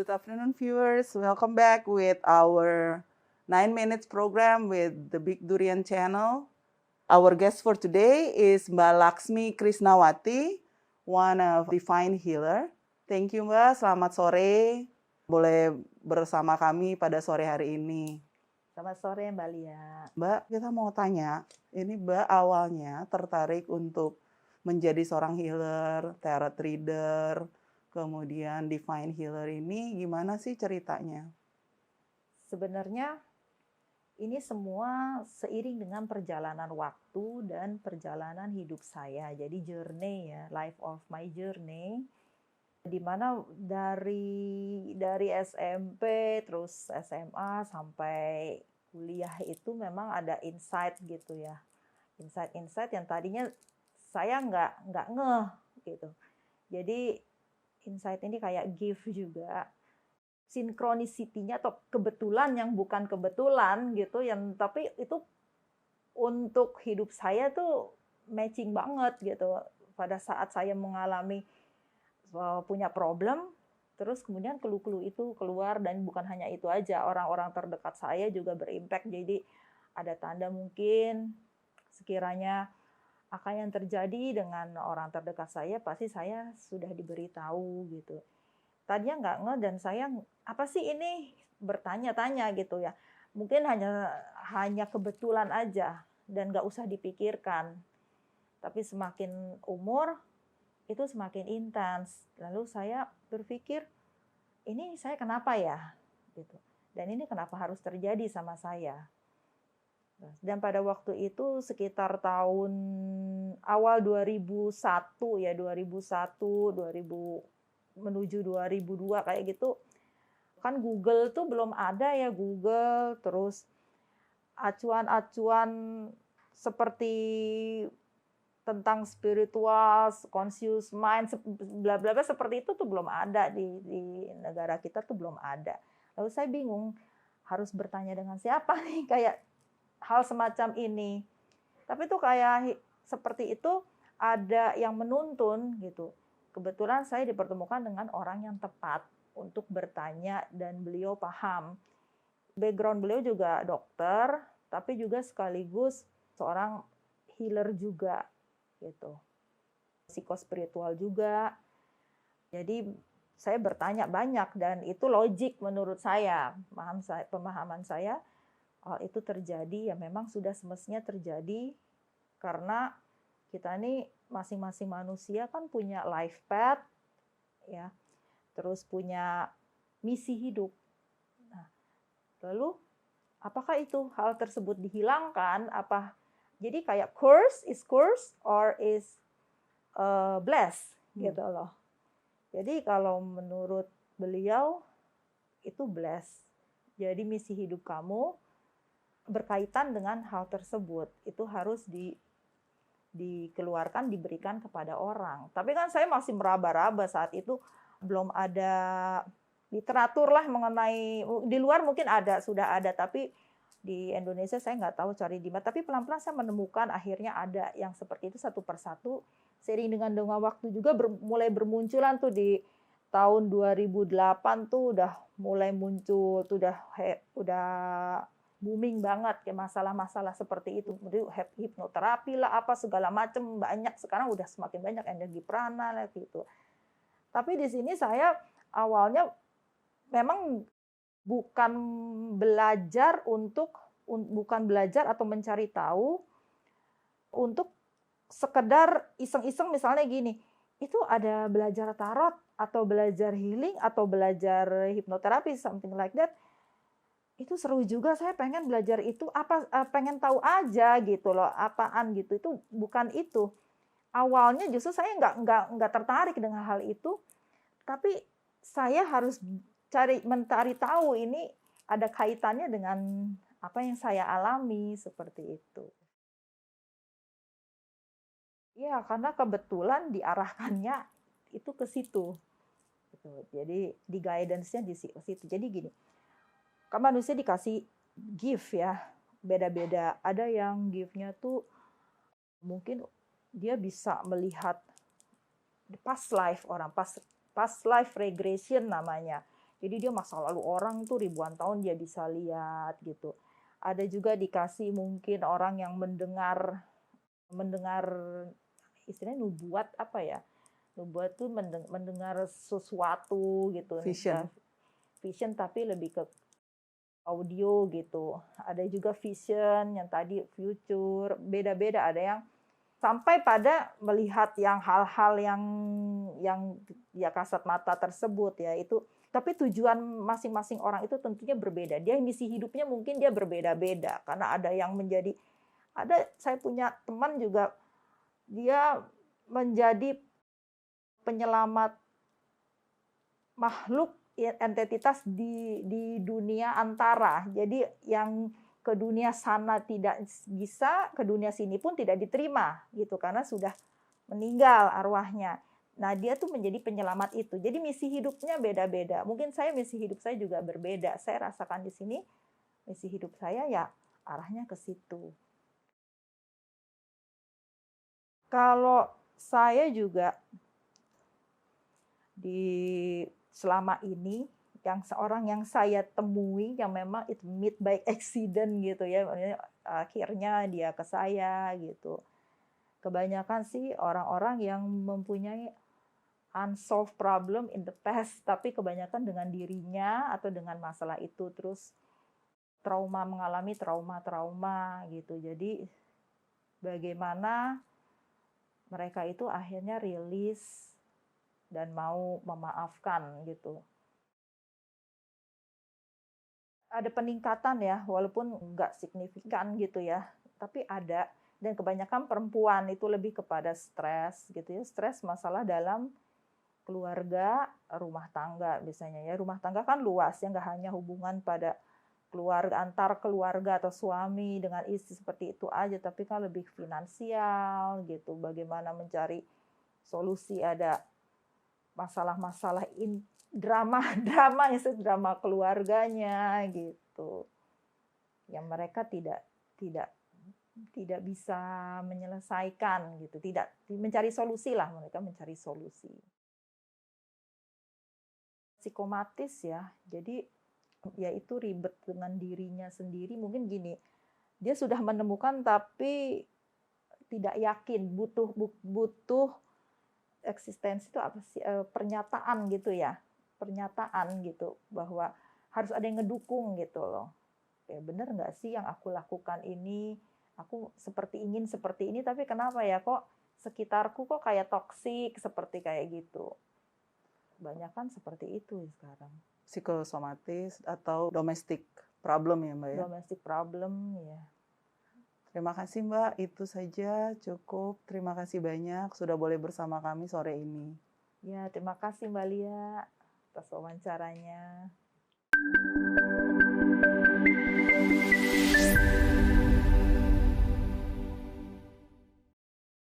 good afternoon, viewers. Welcome back with our 9 minutes program with the Big Durian channel. Our guest for today is Mbak Laksmi Krisnawati, one of Divine Healer. Thank you, Mbak. Selamat sore. Boleh bersama kami pada sore hari ini. Selamat sore, Mbak Lia. Mbak, kita mau tanya, ini Mbak awalnya tertarik untuk menjadi seorang healer, tarot reader, kemudian divine healer ini gimana sih ceritanya? Sebenarnya ini semua seiring dengan perjalanan waktu dan perjalanan hidup saya. Jadi journey ya, life of my journey. Di mana dari SMP terus SMA sampai kuliah itu memang ada insight gitu ya. Insight yang tadinya saya nggak ngeh gitu. Jadi insight ini kayak gift juga, sinkronisitinya atau kebetulan yang bukan kebetulan gitu, yang tapi itu untuk hidup saya tuh matching banget gitu. Pada saat saya mengalami punya problem, terus kemudian clue-clue itu keluar, dan bukan hanya itu aja, orang-orang terdekat saya juga berimpact. Jadi ada tanda mungkin sekiranya akan yang terjadi dengan orang terdekat saya, pasti saya sudah diberitahu gitu. Tadinya nggak ngeh, dan saya apa sih ini, bertanya-tanya gitu ya. Mungkin hanya kebetulan aja dan nggak usah dipikirkan. Tapi semakin umur itu semakin intens. Lalu saya berpikir, ini saya kenapa ya gitu. Dan ini kenapa harus terjadi sama saya? Dan pada waktu itu sekitar tahun awal 2001 ya, 2000 menuju 2002 kayak gitu. Kan Google tuh belum ada ya, Google, terus acuan-acuan seperti tentang spiritual, conscious mind, bla bla bla seperti itu tuh belum ada di negara kita tuh belum ada. Lalu saya bingung harus bertanya dengan siapa nih kayak hal semacam ini. Tapi tuh kayak seperti itu ada yang menuntun gitu. Kebetulan saya dipertemukan dengan orang yang tepat untuk bertanya, dan beliau paham. Background beliau juga dokter, tapi juga sekaligus seorang healer juga gitu. Psikospiritual juga. Jadi saya bertanya banyak, dan itu logik menurut saya. Pemahaman saya, itu terjadi ya memang sudah semestinya terjadi, karena kita ini masing-masing manusia kan punya life path ya, terus punya misi hidup. Nah, lalu apakah itu hal tersebut dihilangkan? Apa jadi kayak curse or is blessed gitu loh. Jadi kalau menurut beliau itu blessed. Jadi misi hidup kamu berkaitan dengan hal tersebut, itu harus dikeluarkan, diberikan kepada orang. Tapi kan saya masih meraba-raba saat itu, belum ada literatur lah mengenai, di luar mungkin sudah ada, tapi di Indonesia saya nggak tahu cari di mana. Tapi pelan-pelan saya menemukan akhirnya ada yang seperti itu satu persatu. Seiring dengan waktu juga mulai bermunculan tuh di tahun 2008 tuh udah mulai muncul, tuh udah booming banget kayak masalah-masalah seperti itu. Hipnoterapi lah, apa segala macam banyak. Sekarang udah semakin banyak, energi prana lah gitu. Tapi di sini saya awalnya memang bukan belajar atau mencari tahu untuk sekedar iseng-iseng, misalnya gini, itu ada belajar tarot atau belajar healing atau belajar hipnoterapi, something like that. Itu seru juga, saya pengen belajar itu, pengen tahu aja gitu loh, apaan gitu. Itu bukan itu. Awalnya justru saya nggak tertarik dengan hal itu, tapi saya harus mencari tahu ini ada kaitannya dengan apa yang saya alami, seperti itu. Ya, karena kebetulan diarahkannya itu ke situ. Jadi di guidance-nya di situ. Jadi gini, kan manusia dikasih gift ya, beda-beda. Ada yang gift-nya tuh mungkin dia bisa melihat past life orang, past life regression namanya. Jadi dia masa lalu orang tuh ribuan tahun dia bisa lihat gitu. Ada juga dikasih mungkin orang yang mendengar istilahnya nubuat apa ya? Nubuat tuh mendengar sesuatu gitu. Vision. Vision tapi lebih ke audio gitu. Ada juga vision yang tadi future, beda-beda. Ada yang sampai pada melihat yang hal-hal yang ya kasat mata tersebut ya itu. Tapi tujuan masing-masing orang itu tentunya berbeda. Dia misi hidupnya mungkin dia berbeda-beda karena ada yang menjadi saya punya teman juga dia menjadi penyelamat makhluk entitas di dunia antara. Jadi yang ke dunia sana tidak bisa, ke dunia sini pun tidak diterima gitu karena sudah meninggal arwahnya. Nah, dia tuh menjadi penyelamat itu. Jadi misi hidupnya beda-beda. Mungkin misi hidup saya juga berbeda. Saya rasakan di sini misi hidup saya ya arahnya ke situ. Kalau saya juga selama ini seorang yang saya temui yang memang itu meet by accident gitu ya, akhirnya dia ke saya gitu. Kebanyakan sih orang-orang yang mempunyai unsolved problem in the past, tapi kebanyakan dengan dirinya atau dengan masalah itu terus mengalami trauma gitu. Jadi bagaimana mereka itu akhirnya rilis dan mau memaafkan gitu. Ada peningkatan ya, walaupun nggak signifikan gitu ya, tapi ada. Dan kebanyakan perempuan itu lebih kepada stres gitu ya, stres masalah dalam keluarga, rumah tangga biasanya ya. Rumah tangga kan luas ya, nggak hanya hubungan pada keluarga, antar keluarga atau suami dengan istri seperti itu aja, tapi kan lebih finansial gitu, bagaimana mencari solusi, ada masalah-masalah drama keluarganya gitu yang mereka tidak bisa menyelesaikan gitu, tidak mencari solusi lah, mereka mencari solusi psikomatis ya. Jadi ya itu ribet dengan dirinya sendiri, mungkin gini, dia sudah menemukan tapi tidak yakin, butuh eksistensi itu apa sih, pernyataan gitu ya, pernyataan gitu bahwa harus ada yang ngedukung gitu loh. Ya bener nggak sih yang aku lakukan ini, aku ingin seperti ini, tapi kenapa ya kok sekitarku kok kayak toksik seperti kayak gitu. Banyak kan seperti itu sekarang. Psikosomatis atau domestic problem ya Mbak ya? Domestic problem ya. Terima kasih Mbak, itu saja cukup. Terima kasih banyak sudah boleh bersama kami sore ini. Ya, terima kasih Mbak Lia atas wawancaranya.